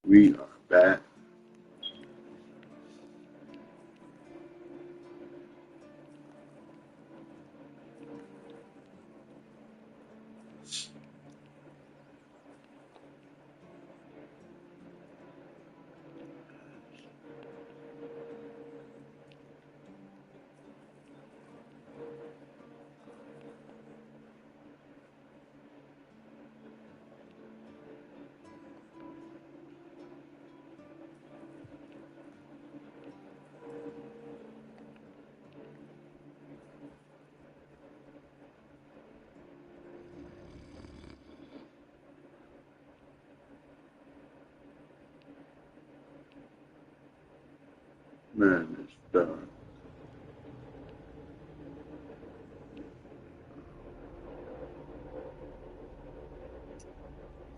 We are back. Man, it's dark.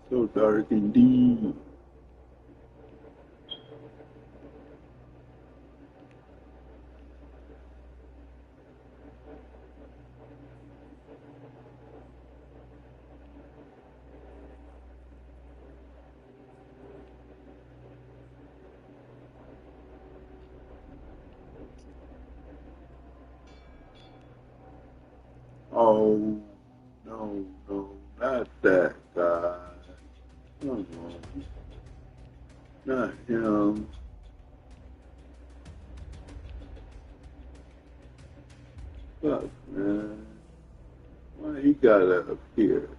So dark indeed. Oh, no, no, not that guy. Come on. Not him. Fuck, man. Why he gotta appear?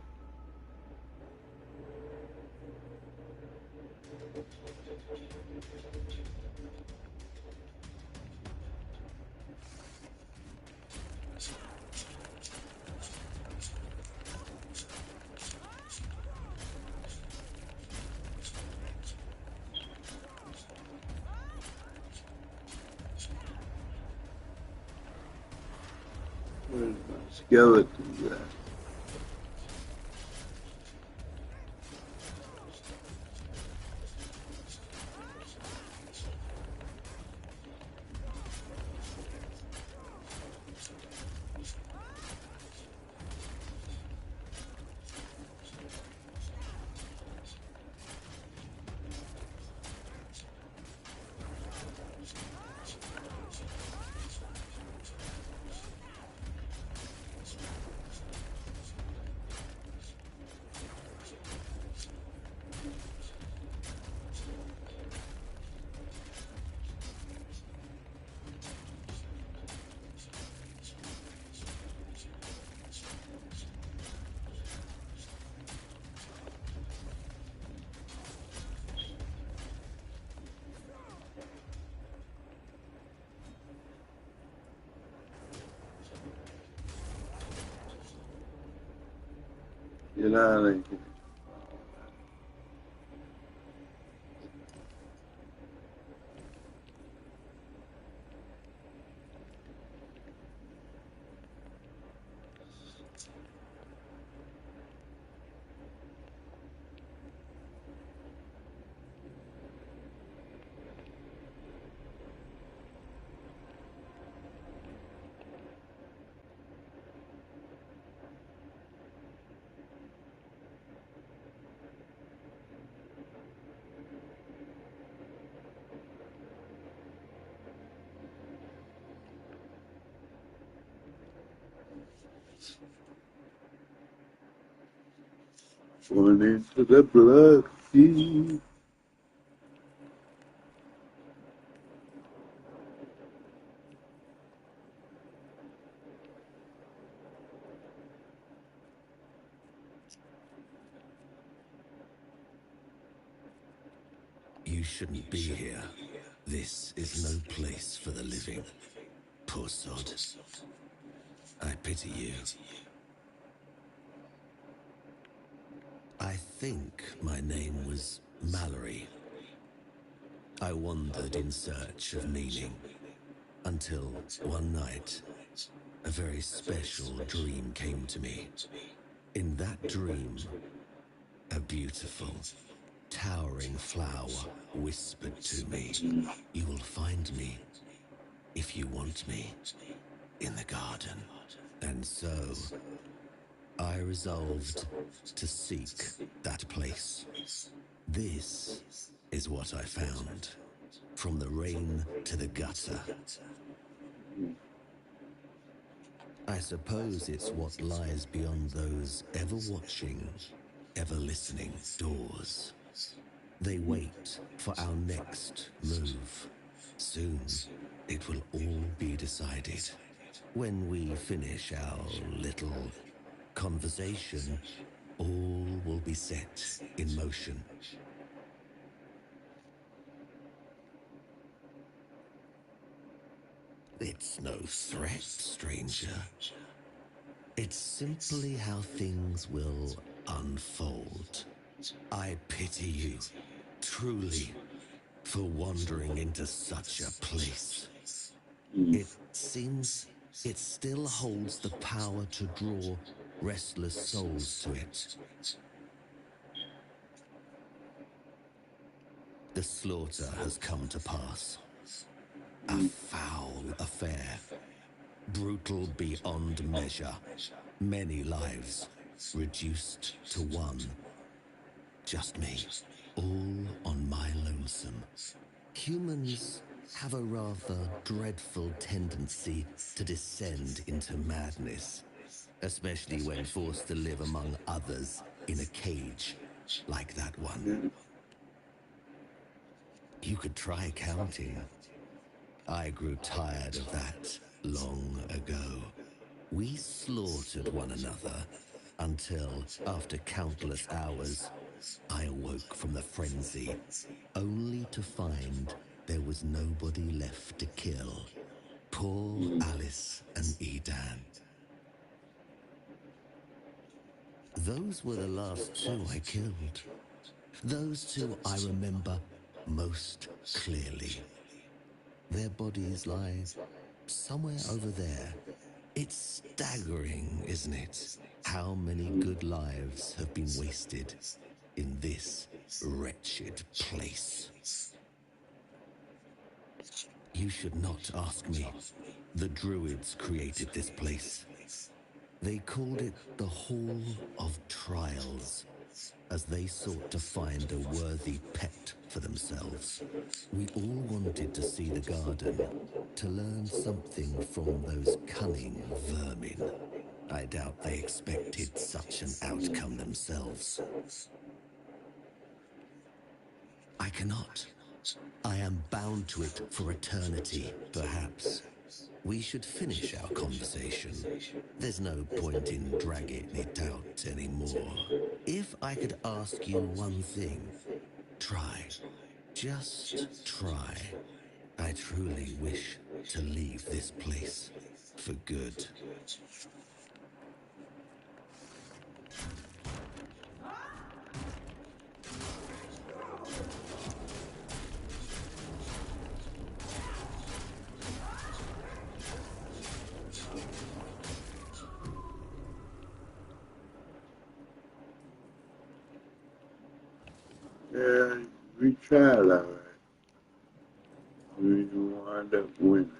Where's my skeleton at? Get out of here. Going into the blood sea. You shouldn't be here. This is no place for the living. Poor sod. I pity you. I think my name was Mallory. I wandered in search of meaning, until one night, a very special dream came to me. In that dream, a beautiful, towering flower whispered to me, "You will find me, if you want me, in the garden." And so, I resolved to seek that place. This is what I found. From the rain to the gutter. I suppose it's what lies beyond those ever-watching, ever-listening doors. They wait for our next move. Soon, it will all be decided. When we finish our little conversation, all will be set in motion. It's no threat, stranger. It's simply how things will unfold. I pity you, truly, for wandering into such a place. It seems it still holds the power to draw restless souls to it. The slaughter has come to pass. A foul affair. Brutal beyond measure. Many lives reduced to one. Just me, all on my lonesome. Humans have a rather dreadful tendency to descend into madness, especially when forced to live among others in a cage like that one. You could try counting. I grew tired of that long ago. We slaughtered one another until, after countless hours, I awoke from the frenzy, only to find there was nobody left to kill. Poor Alice and Edan. Those were the last two I killed. Those two I remember most clearly. Their bodies lie somewhere over there. It's staggering, isn't it? How many good lives have been wasted in this wretched place. You should not ask me. The Druids created this place. They called it the Hall of Trials, as they sought to find a worthy pet for themselves. We all wanted to see the garden, to learn something from those cunning vermin. I doubt they expected such an outcome themselves. I cannot. I am bound to it for eternity, perhaps. We should finish our conversation. There's no point in dragging it out anymore. If I could ask you one thing, try. Just try. I truly wish to leave this place for good. Yeah, we tried all right. We wind up winning.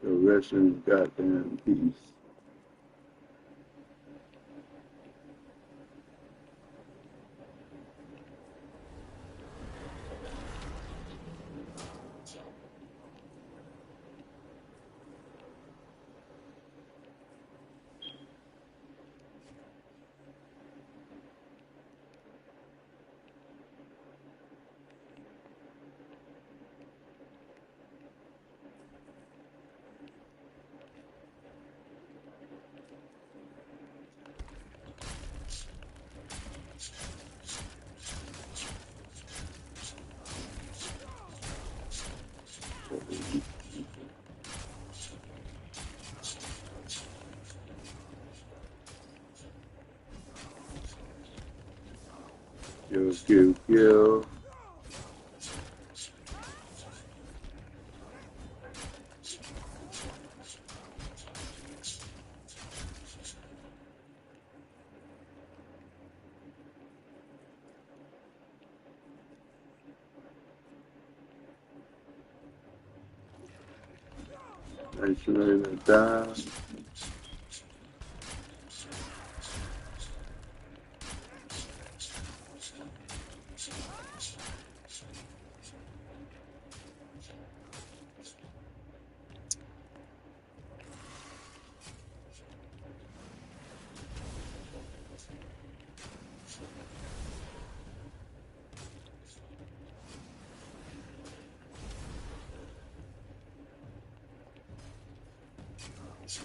The rest in goddamn peace. Kill. Isolate it down. Man.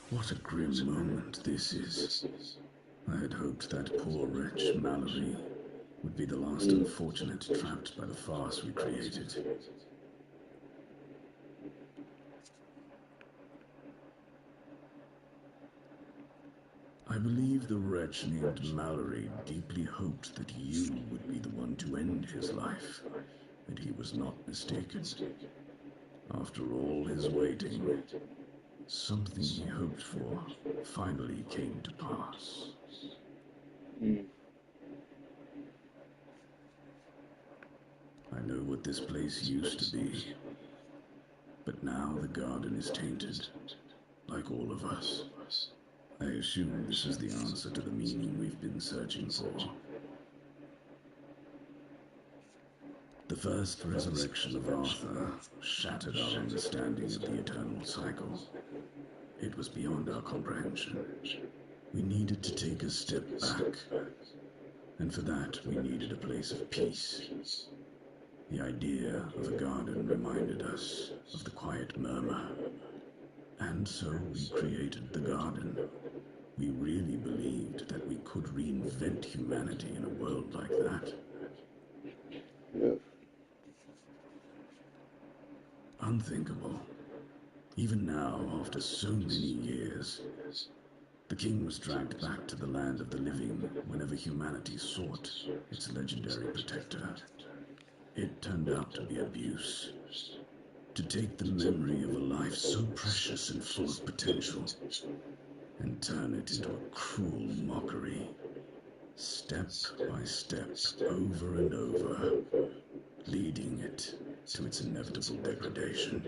What a grim moment this is. I had hoped that poor wretch Mallory would be the last unfortunate trapped by the farce we created. I believe the wretch named Mallory deeply hoped that you would be the one to end his life, and he was not mistaken. After all his waiting, something he hoped for finally came to pass. I know what this place used to be, but now the garden is tainted, like all of us. I assume this is the answer to the meaning we've been searching for. The first resurrection of Arthur shattered our understanding of the eternal cycle. It was beyond our comprehension. We needed to take a step back, and for that we needed a place of peace. The idea of a garden reminded us of the quiet murmur, and so we created the garden. We really believed that we could reinvent humanity in a world like that. Yeah. Unthinkable. Even now, after so many years, the king was dragged back to the land of the living whenever humanity sought its legendary protector. It turned out to be abuse. To take the memory of a life so precious and full of potential and turn it into a cruel mockery, step by step, over and over, leading it to its inevitable degradation.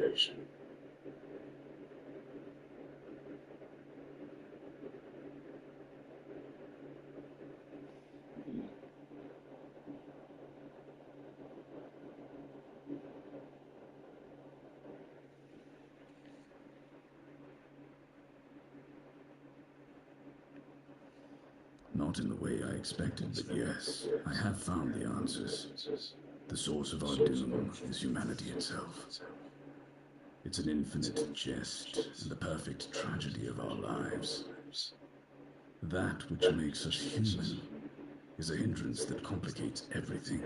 Not in the way I expected, but yes, I have found the answers. The source of our doom is humanity itself. It's an infinite jest and the perfect tragedy of our lives. That which makes us human is a hindrance that complicates everything.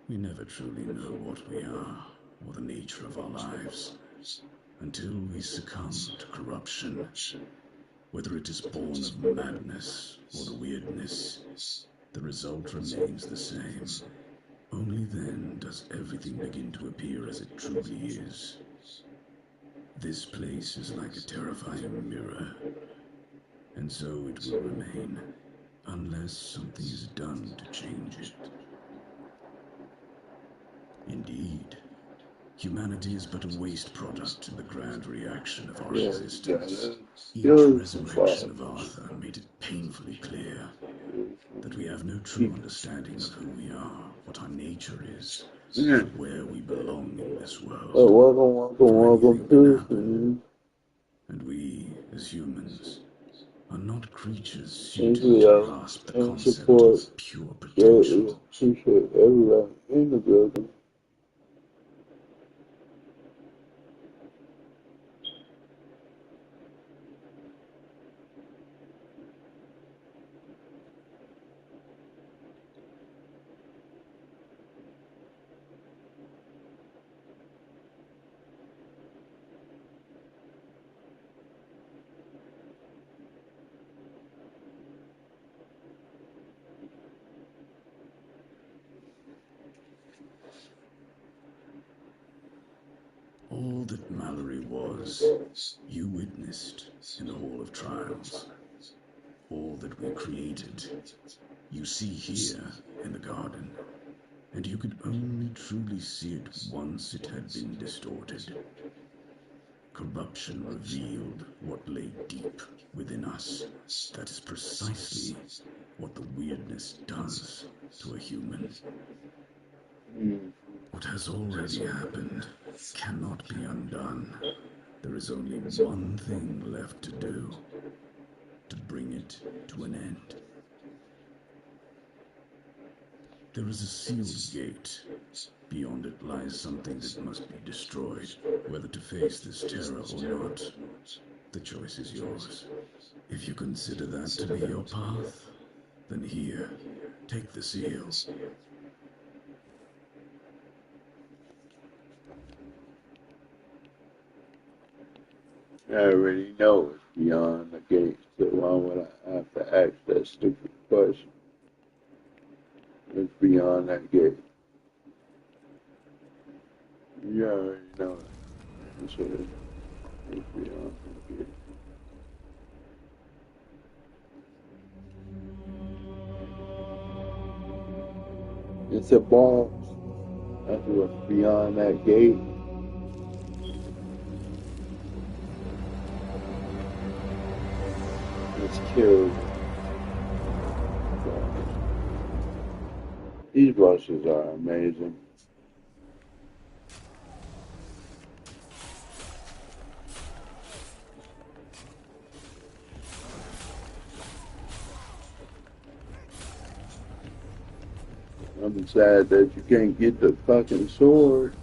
We never truly know what we are or the nature of our lives until we succumb to corruption. Whether it is born of madness or the weirdness, the result remains the same. Only then does everything begin to appear as it truly is. This place is like a terrifying mirror, and so it will remain, unless something is done to change it. Indeed, humanity is but a waste product in the grand reaction of our existence. Each resurrection of Arthur made it painfully clear that we have no true understanding of who we are, what our nature is, or where we belong in this world. Welcome to And we, as humans, are not creatures suited to grasp the concept of pure potential. Appreciate everybody in the building. that Mallory was, you witnessed in the Hall of Trials. All that we created, you see here in the garden. And you could only truly see it once it had been distorted. Corruption revealed what lay deep within us. That is precisely what the weirdness does to a human. What has already happened cannot be undone. There is only one thing left to do, to bring it to an end. There is a sealed gate. Beyond it lies something that must be destroyed. Whether to face this terror or not, the choice is yours. If you consider that to be your path, then here, take the seal. I already know it's beyond the gates, so why would I have to ask that stupid question? It's beyond that gate. You already know that. That's what it is. It's beyond that gate. It's a boss. That's what's beyond that gate. It's killed. These bosses are amazing. I'm sad that you can't get the fucking sword.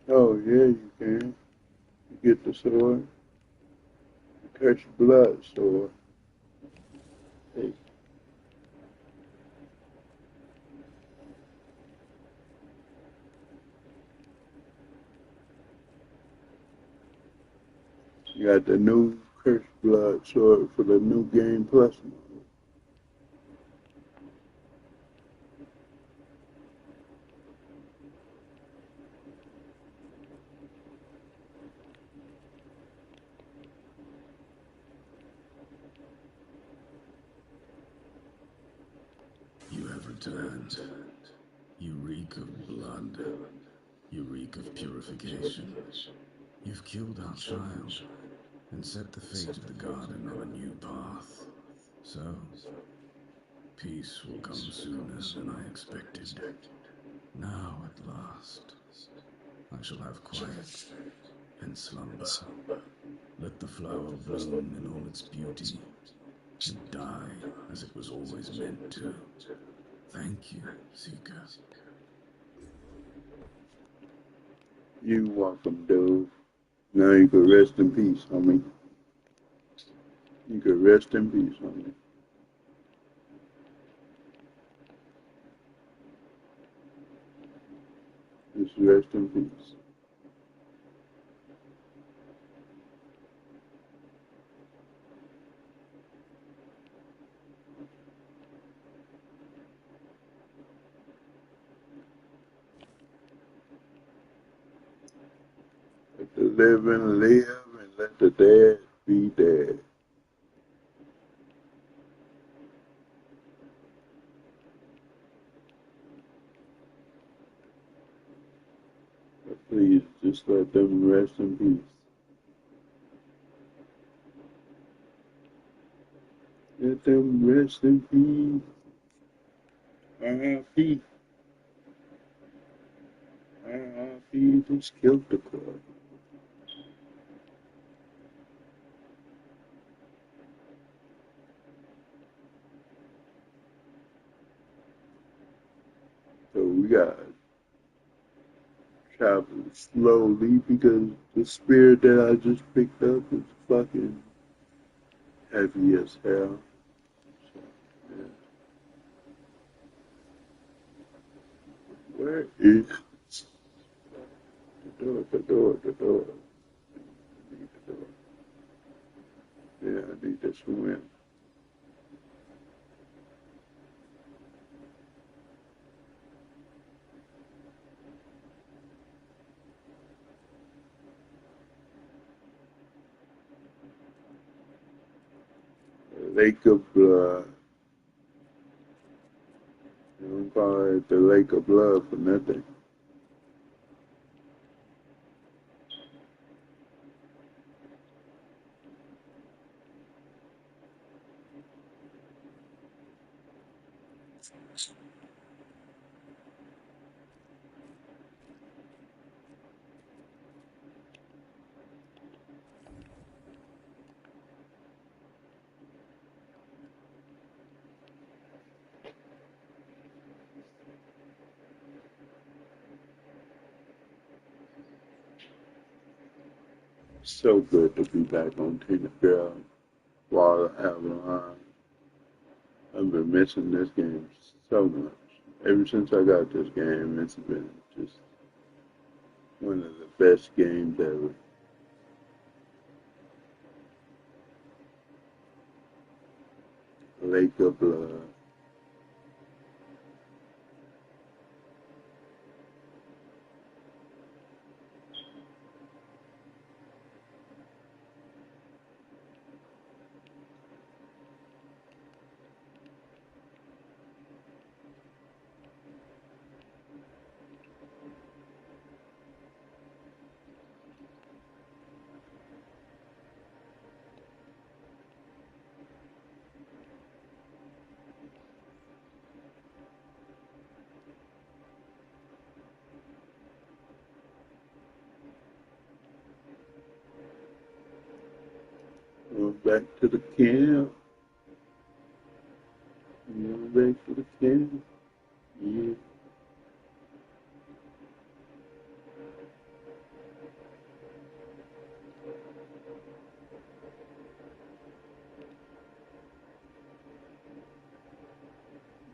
Oh yeah, you can. You get the sword. Catch blood sword. Hey. You got the new Cursed Blood sword for the new Game Plus mode. You have returned. You reek of blood. You reek of purification. You've killed our child and set the fate of the garden on a new path. So, peace will come sooner than I expected. Now, at last, I shall have quiet and slumber. Let the flower bloom in all its beauty and die as it was always meant to. Thank you, Seeker. You welcome, dude. Now you can rest in peace, homie. You can rest in peace, homie. Just rest in peace. Let the living live and let the dead be dead. Please just let them rest in peace. Let them rest in peace. R.I.P. R.I.P. just killed the club. So we got travel slowly because the spirit that I just picked up is fucking heavy as hell. So, yeah. Where is the door? The door. I need the door. Yeah, I need this one. Lake of Blood. They don't call it the Lake of Blood for nothing. So good to be back on Tainted Grail while Avalon. I've been missing this game so much. Ever since I got this game, it's been just one of the best games ever. Lake of Blood. Going back to the camp. Going back to the camp. Yeah.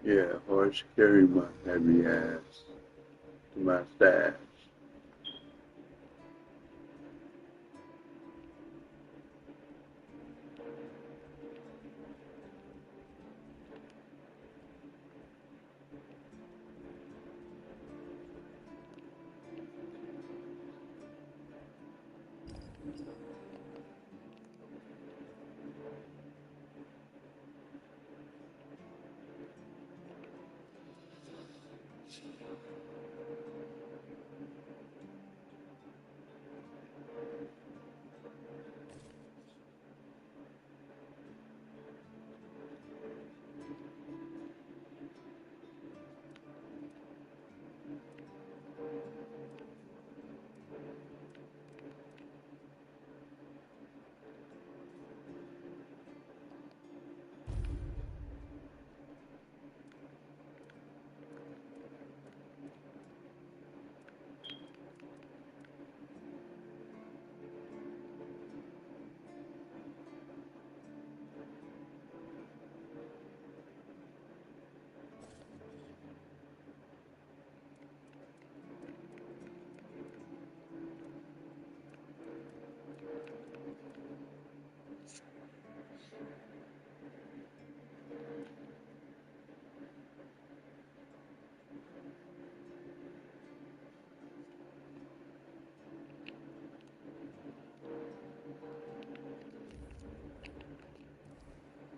Yeah, horse carry my heavy ass to my stash.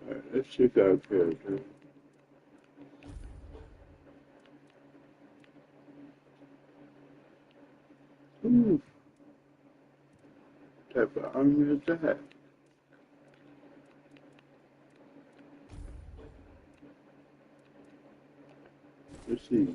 Alright, let's check out character. one is that? Let's see.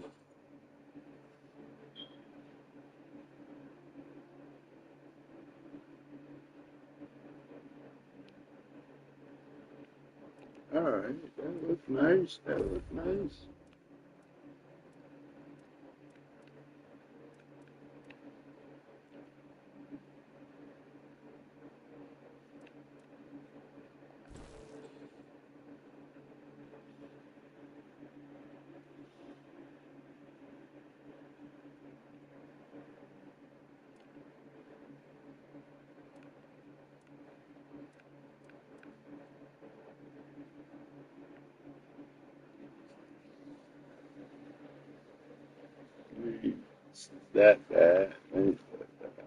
All right, that looks nice. That looks nice. It's that bad. Ain't that bad.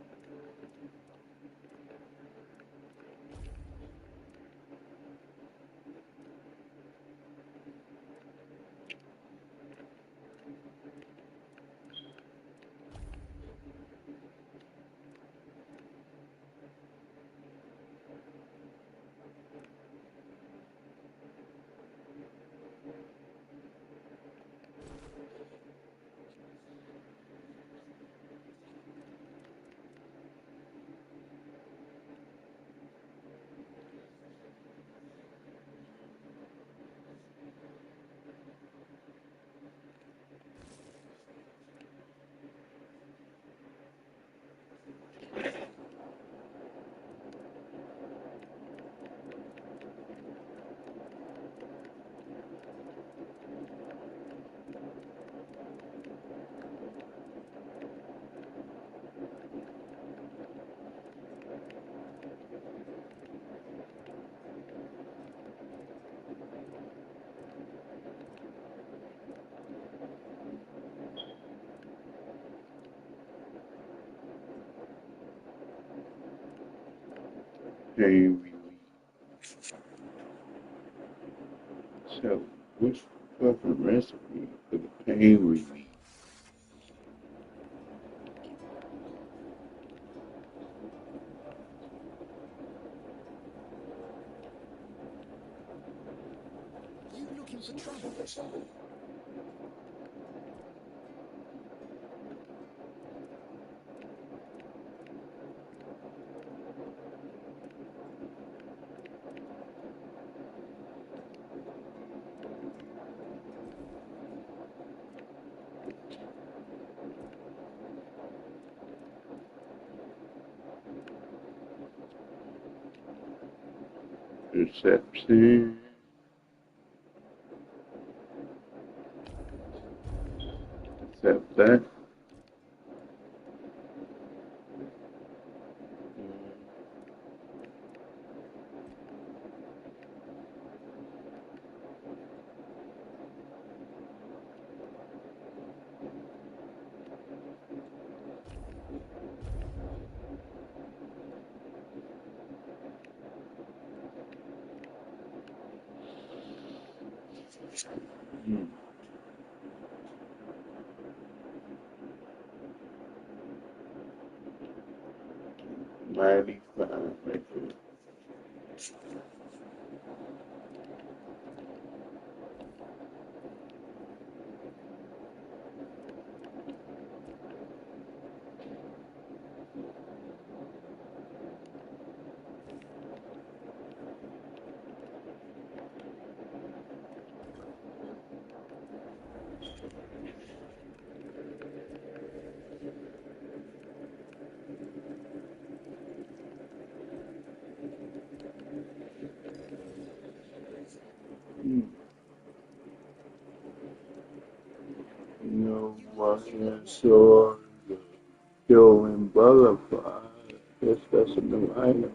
Pain relief. So, which fucking recipe for the pain relief? You looking for trouble? Deception. Accept that. Hmm. Mighty fine record. Hmm. No Washington sword, killing butterfly. I guess that's a new item.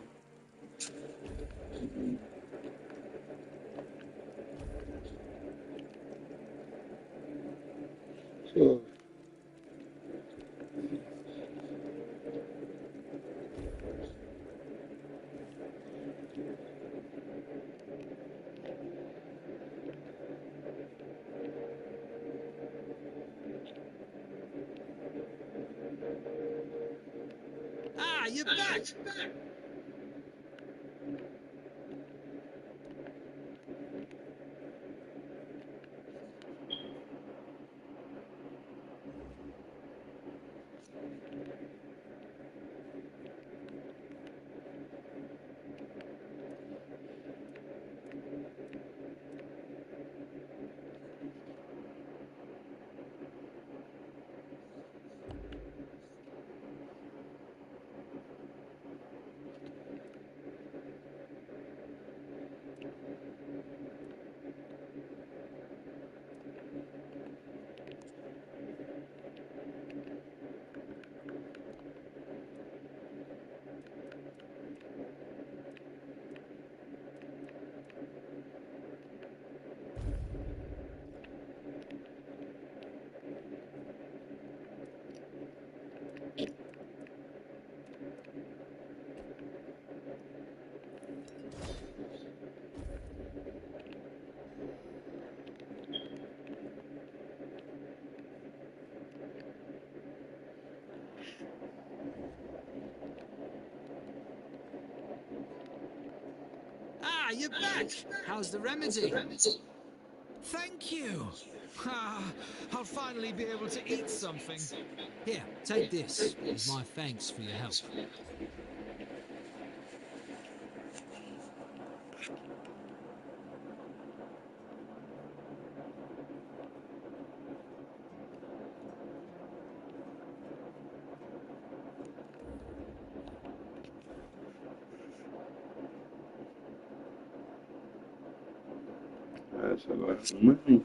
So, Ah, you're back! Ah, you're back! How's the remedy? Thank you! Ah, I'll finally be able to eat something. Here, take this as my thanks for your help. That's a lot of money.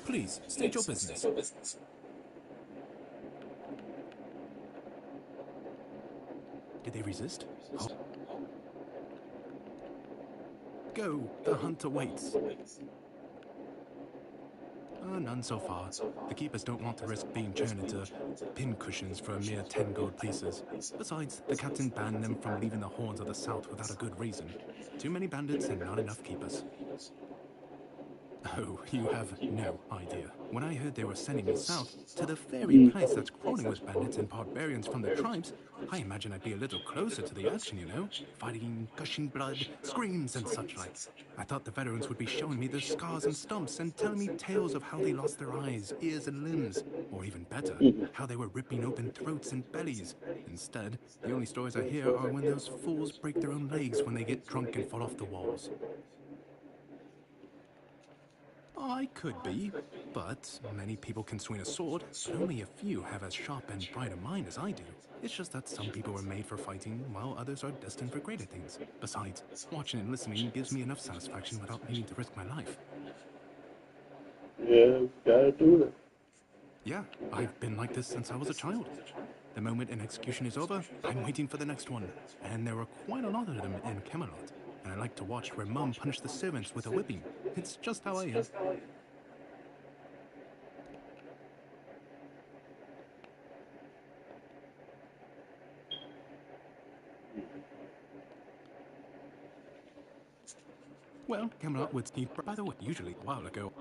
Please, state your business. Did they resist? Oh. Go, the hunter waits. None so far. The keepers don't want to risk being turned into pincushions for a mere 10 gold pieces. Besides, the captain banned them from leaving the horns of the south without a good reason. Too many bandits and not enough keepers. Oh, you have no idea. When I heard they were sending me south, to the very place that's crawling with bandits and barbarians from the tribes, I imagined I'd be a little closer to the action, you know? Fighting, gushing blood, screams and such like. I thought the veterans would be showing me their scars and stumps and telling me tales of how they lost their eyes, ears and limbs. Or even better, how they were ripping open throats and bellies. Instead, the only stories I hear are when those fools break their own legs when they get drunk and fall off the walls. I could be, but many people can swing a sword, but only a few have as sharp and bright a mind as I do. It's just that some people were made for fighting, while others are destined for greater things. Besides, watching and listening gives me enough satisfaction without needing to risk my life. Yeah, gotta do it. Yeah, I've been like this since I was a child. The moment an execution is over, I'm waiting for the next one. And there are quite a lot of them in Camelot. And I like to watch where Mum punished the servants with a whipping. It's just how I am. Well, Camelot would need, by the way, usually a while ago.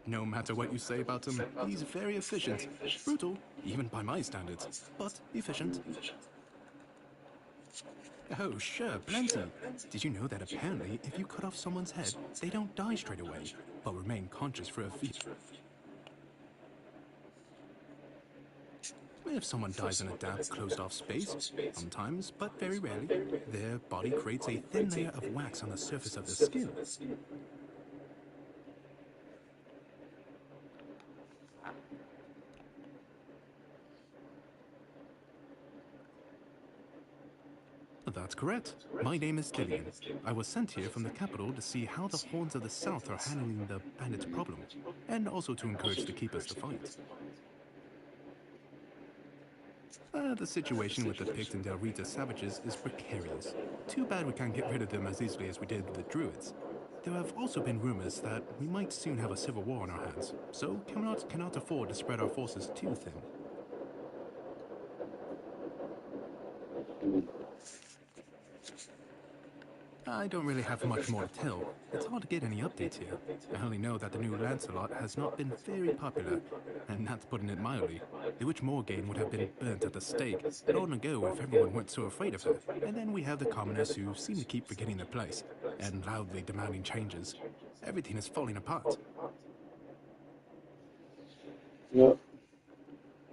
No matter what you say about him, he's very efficient. Brutal, even by my standards, but efficient. Oh, sure, plenty. Did you know that apparently if you cut off someone's head, they don't die straight away, but remain conscious for a few... If someone dies in a damp, closed-off space, sometimes, but very rarely, their body creates a thin layer of wax on the surface of their skin. That's correct. My name is Dillian. I was sent here from the capital to see how the horns of the south are handling the bandits' problem, and also to encourage the keepers to fight. The situation with the Pict and Del Rita savages is precarious. Too bad we can't get rid of them as easily as we did the Druids. There have also been rumors that we might soon have a civil war on our hands, so Camelot cannot afford to spread our forces too thin. I don't really have much more to tell. It's hard to get any updates here. I only know that the new Lancelot has not been very popular, and that's putting it mildly. The Witch Morgane would have been burnt at the stake long ago if everyone weren't so afraid of her. And then we have the commoners who seem to keep forgetting their place, and loudly demanding changes. Everything is falling apart. Yep.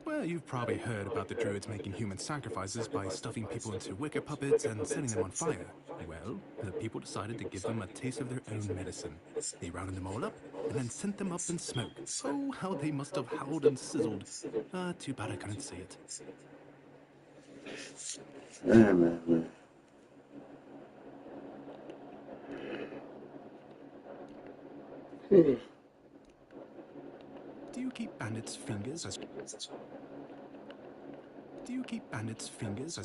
Well, you've probably heard about the Druids making human sacrifices by stuffing people into wicker puppets and setting them on fire. Well, the people decided to give them a taste of their own medicine. They rounded them all up and then sent them up in smoke. Oh, how they must have howled and sizzled. Too bad I couldn't see it. Man. Do you keep bandits' fingers as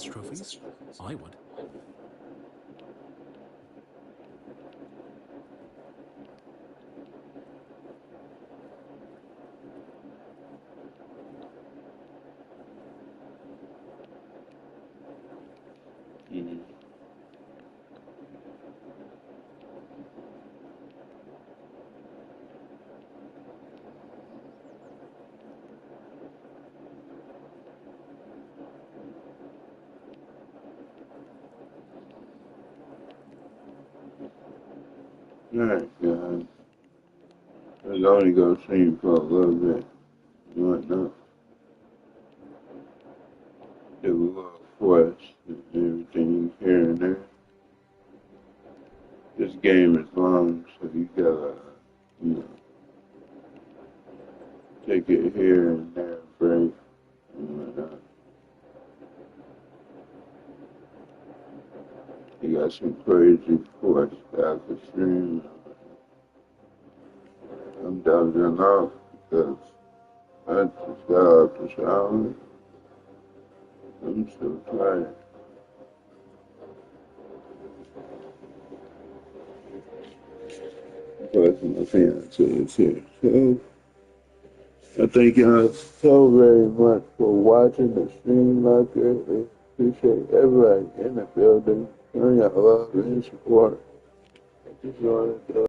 trophies? I would. Mm. Alright, guys. It's only gonna seem for a little bit. You whatnot. Do a little quest and everything here and there. This game is long, so you gotta, you know, take it here and there, break and whatnot. You got some crazy quests that I could stream. I'm dozing off because I just got out the shower. I'm so tired. But my fiance is here. So I thank y'all so very much for watching the stream. I greatly appreciate everybody in the building. Showing y'all love and support. I just wanted to